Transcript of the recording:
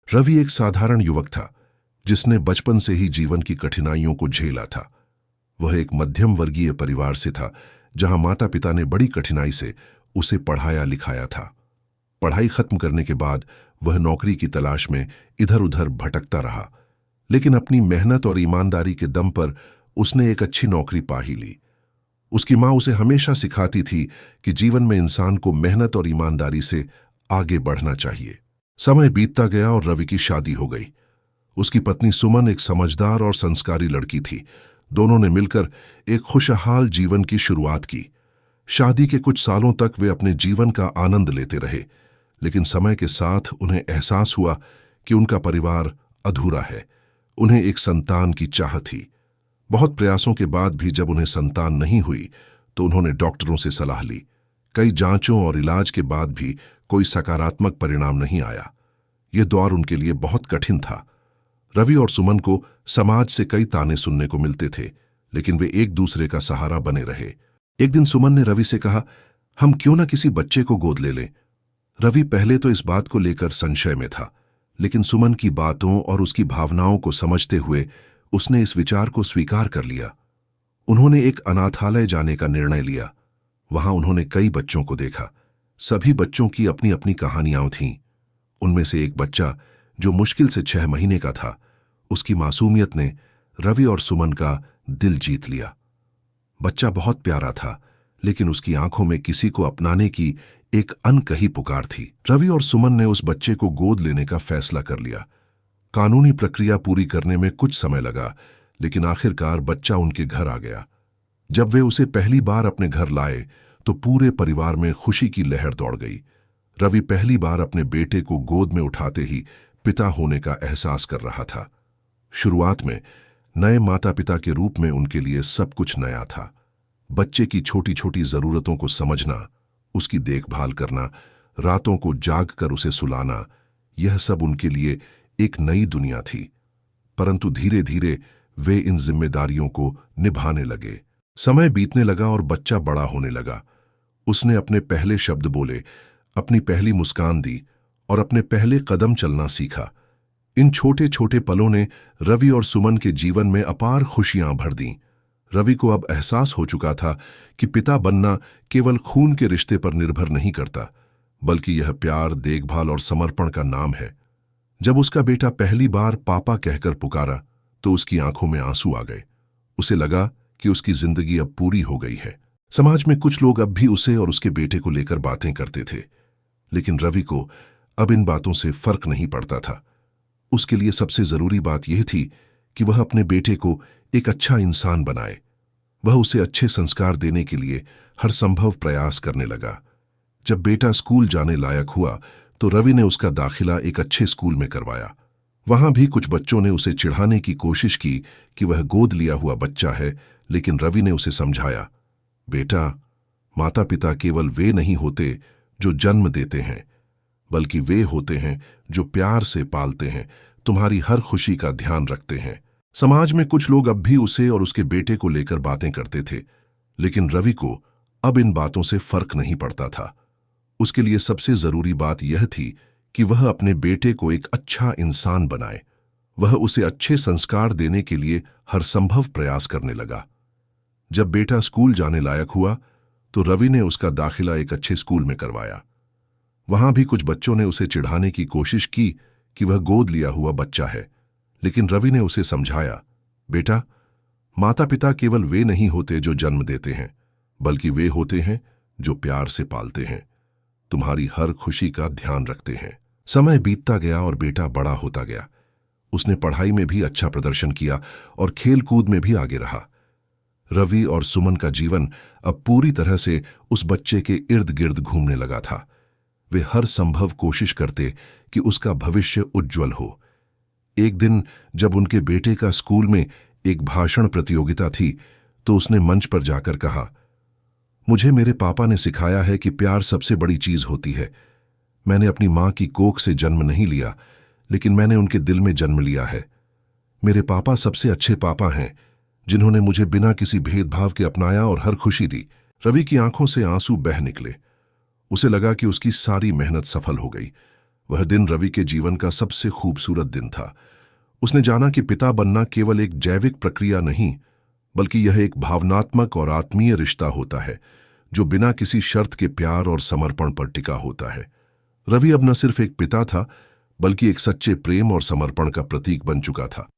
रवि एक साधारण युवक था जिसने बचपन से ही जीवन की कठिनाइयों को झेला था। वह एक मध्यम वर्गीय परिवार से था, जहां माता पिता ने बड़ी कठिनाई से उसे पढ़ाया लिखाया था। पढ़ाई खत्म करने के बाद वह नौकरी की तलाश में इधर उधर भटकता रहा, लेकिन अपनी मेहनत और ईमानदारी के दम पर उसने एक अच्छी नौकरी पा ही ली। उसकी माँ उसे हमेशा सिखाती थी कि जीवन में इंसान को मेहनत और ईमानदारी से आगे बढ़ना चाहिए। समय बीतता गया और रवि की शादी हो गई। उसकी पत्नी सुमन एक समझदार और संस्कारी लड़की थी। दोनों ने मिलकर एक खुशहाल जीवन की शुरुआत की। शादी के कुछ सालों तक वे अपने जीवन का आनंद लेते रहे, लेकिन समय के साथ उन्हें एहसास हुआ कि उनका परिवार अधूरा है। उन्हें एक संतान की चाह थी। बहुत प्रयासों के बाद भी जब उन्हें संतान नहीं हुई तो उन्होंने डॉक्टरों से सलाह ली। कई जांचों और इलाज के बाद भी कोई सकारात्मक परिणाम नहीं आया। यह दौर उनके लिए बहुत कठिन था। रवि और सुमन को समाज से कई ताने सुनने को मिलते थे, लेकिन वे एक दूसरे का सहारा बने रहे। एक दिन सुमन ने रवि से कहा, हम क्यों ना किसी बच्चे को गोद ले लें। रवि पहले तो इस बात को लेकर संशय में था, लेकिन सुमन की बातों और उसकी भावनाओं को समझते हुए उसने इस विचार को स्वीकार कर लिया। उन्होंने एक अनाथालय जाने का निर्णय लिया। वहां उन्होंने कई बच्चों को देखा। सभी बच्चों की अपनी अपनी कहानियां थीं। उनमें से एक बच्चा जो मुश्किल से 6 महीने का था, उसकी मासूमियत ने रवि और सुमन का दिल जीत लिया। बच्चा बहुत प्यारा था, लेकिन उसकी आंखों में किसी को अपनाने की एक अनकही पुकार थी। रवि और सुमन ने उस बच्चे को गोद लेने का फैसला कर लिया। कानूनी प्रक्रिया पूरी करने में कुछ समय लगा, लेकिन आखिरकार बच्चा उनके घर आ गया। जब वे उसे पहली बार अपने घर लाए तो पूरे परिवार में खुशी की लहर दौड़ गई। रवि पहली बार अपने बेटे को गोद में उठाते ही पिता होने का एहसास कर रहा था। शुरुआत में नए माता पिता के रूप में उनके लिए सब कुछ नया था। बच्चे की छोटी छोटी जरूरतों को समझना, उसकी देखभाल करना, रातों को जाग कर उसे सुलाना, यह सब उनके लिए एक नई दुनिया थी। परंतु धीरे धीरे वे इन जिम्मेदारियों को निभाने लगे। समय बीतने लगा और बच्चा बड़ा होने लगा। उसने अपने पहले शब्द बोले, अपनी पहली मुस्कान दी और अपने पहले कदम चलना सीखा। इन छोटे छोटे पलों ने रवि और सुमन के जीवन में अपार खुशियां भर दीं। रवि को अब एहसास हो चुका था कि पिता बनना केवल खून के रिश्ते पर निर्भर नहीं करता, बल्कि यह प्यार, देखभाल और समर्पण का नाम है। जब उसका बेटा पहली बार पापा कहकर पुकारा तो उसकी आंखों में आंसू आ गए। उसे लगा कि उसकी जिंदगी अब पूरी हो गई है। समाज में कुछ लोग अब भी उसे और उसके बेटे को लेकर बातें करते थे, लेकिन रवि को अब इन बातों से फर्क नहीं पड़ता था। उसके लिए सबसे जरूरी बात यह थी कि वह अपने बेटे को एक अच्छा इंसान बनाए। वह उसे अच्छे संस्कार देने के लिए हर संभव प्रयास करने लगा। जब बेटा स्कूल जाने लायक हुआ तो रवि ने उसका दाखिला एक अच्छे स्कूल में करवाया। वहां भी कुछ बच्चों ने उसे चिढ़ाने की कोशिश की कि वह गोद लिया हुआ बच्चा है, लेकिन रवि ने उसे समझाया, बेटा, माता पिता केवल वे नहीं होते जो जन्म देते हैं, बल्कि वे होते हैं जो प्यार से पालते हैं, तुम्हारी हर खुशी का ध्यान रखते हैं। समाज में कुछ लोग अब भी उसे और उसके बेटे को लेकर बातें करते थे, लेकिन रवि को अब इन बातों से फर्क नहीं पड़ता था। उसके लिए सबसे जरूरी बात यह थी कि वह अपने बेटे को एक अच्छा इंसान बनाए। वह उसे अच्छे संस्कार देने के लिए हर संभव प्रयास करने लगा। जब बेटा स्कूल जाने लायक हुआ तो रवि ने उसका दाखिला एक अच्छे स्कूल में करवाया। वहां भी कुछ बच्चों ने उसे चिढ़ाने की कोशिश की कि वह गोद लिया हुआ बच्चा है, लेकिन रवि ने उसे समझाया, बेटा, माता पिता केवल वे नहीं होते जो जन्म देते हैं, बल्कि वे होते हैं जो प्यार से पालते हैं, तुम्हारी हर खुशी का ध्यान रखते हैं। समय बीतता गया और बेटा बड़ा होता गया। उसने पढ़ाई में भी अच्छा प्रदर्शन किया और खेल कूद में भी आगे रहा। रवि और सुमन का जीवन अब पूरी तरह से उस बच्चे के इर्द गिर्द घूमने लगा था। वे हर संभव कोशिश करते कि उसका भविष्य उज्जवल हो। एक दिन जब उनके बेटे का स्कूल में एक भाषण प्रतियोगिता थी तो उसने मंच पर जाकर कहा, मुझे मेरे पापा ने सिखाया है कि प्यार सबसे बड़ी चीज होती है। मैंने अपनी मां की कोख से जन्म नहीं लिया, लेकिन मैंने उनके दिल में जन्म लिया है। मेरे पापा सबसे अच्छे पापा हैं, जिन्होंने मुझे बिना किसी भेदभाव के अपनाया और हर खुशी दी। रवि की आंखों से आंसू बह निकले। उसे लगा कि उसकी सारी मेहनत सफल हो गई। वह दिन रवि के जीवन का सबसे खूबसूरत दिन था। उसने जाना कि पिता बनना केवल एक जैविक प्रक्रिया नहीं, बल्कि यह एक भावनात्मक और आत्मीय रिश्ता होता है जो बिना किसी शर्त के प्यार और समर्पण पर टिका होता है। रवि अब न सिर्फ एक पिता था, बल्कि एक सच्चे प्रेम और समर्पण का प्रतीक बन चुका था।